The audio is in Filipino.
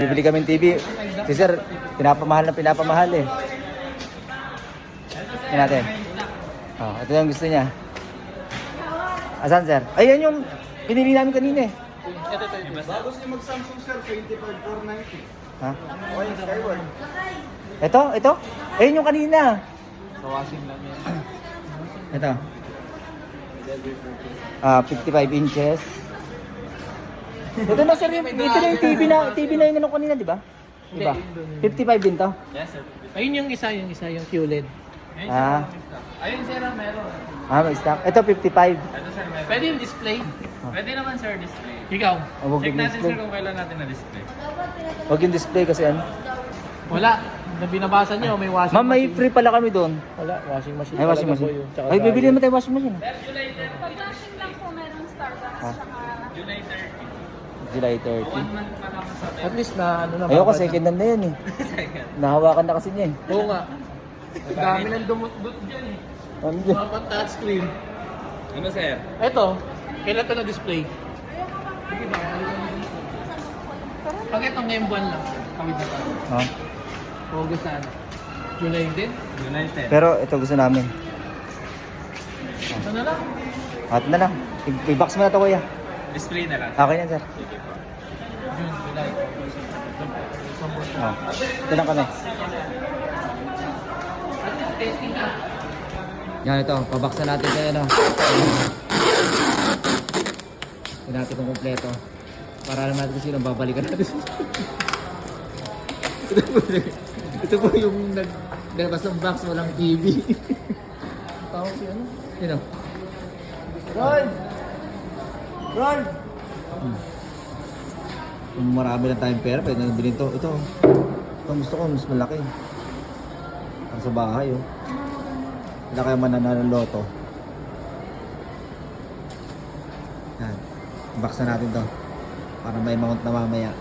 Bibili kami ng TV. Si sir, pinapamahal na pinapamahal eh. Yan natin. Oh, ito yung gusto niya. Asan sir? Ayan yung pinili namin kanina eh. Bago siya mag-Samsung sir, 25,490. Ha? Okay, Skyward. Ito? Ayun yung kanina. Kawasing lang yan. Ito. 55 inches. Ito na sir, ito na yung TV na yung ano kanina, di ba? Diba? 55 din to? Yes sir. Ayun yung isa yung QLED. Ah. Ayun sir, meron. May stock. Ito 55. Ito sir, meron. Pwede yung display. Pwede naman sir, display. Ikaw? Huwag Check yung natin display. sir kung kailan natin na-display. Huwag yung display kasi ano. Wala. Na binabasa nyo, may washing Ma'am, may machine. free pala kami doon. Wala, washing machine. Ay, washing talaga machine. po yun. Tsaka Ay, dryer. bibili naman tayo washing machine. Pag-flashing lang po merong Starbucks Ah. tsaka... July 30. July 30. 1 month pa lang sa At least na ano na. Ayoko, babad second hand na yan eh. Nahawakan na kasi niya eh. Oo nga. Ang dami ng dumut-dut dyan eh. Ano yun? Dapat touchscreen. Ano sir? Eto, kailan ito na-display? Pag itong ngayong buwan lang, kawid na tayo. Oh. August na ano? July din? July 10. Pero ito gusto namin. Ito na lang. At na lang. I-box mo na to kuya. Display na lang. Okay yan sir. June, July. Isang buwan na. Oh. Ito lang kami. At least testing na. Yan ito, pabox na natin ito ano. Ito natin kung kompleto. Para alam natin kung sino babalikan natin. Ito po yung naglabas ng box, walang TV. Tawag si ano? Sino? Ron! Ron! Kung marami na tayong pera, pwede na bilhin to. Ito gusto ko, mas malaki. Para sa bahay oh. Wala kayo mananalo ng loto. Yan. Box na natin to. Para may mount na mamaya.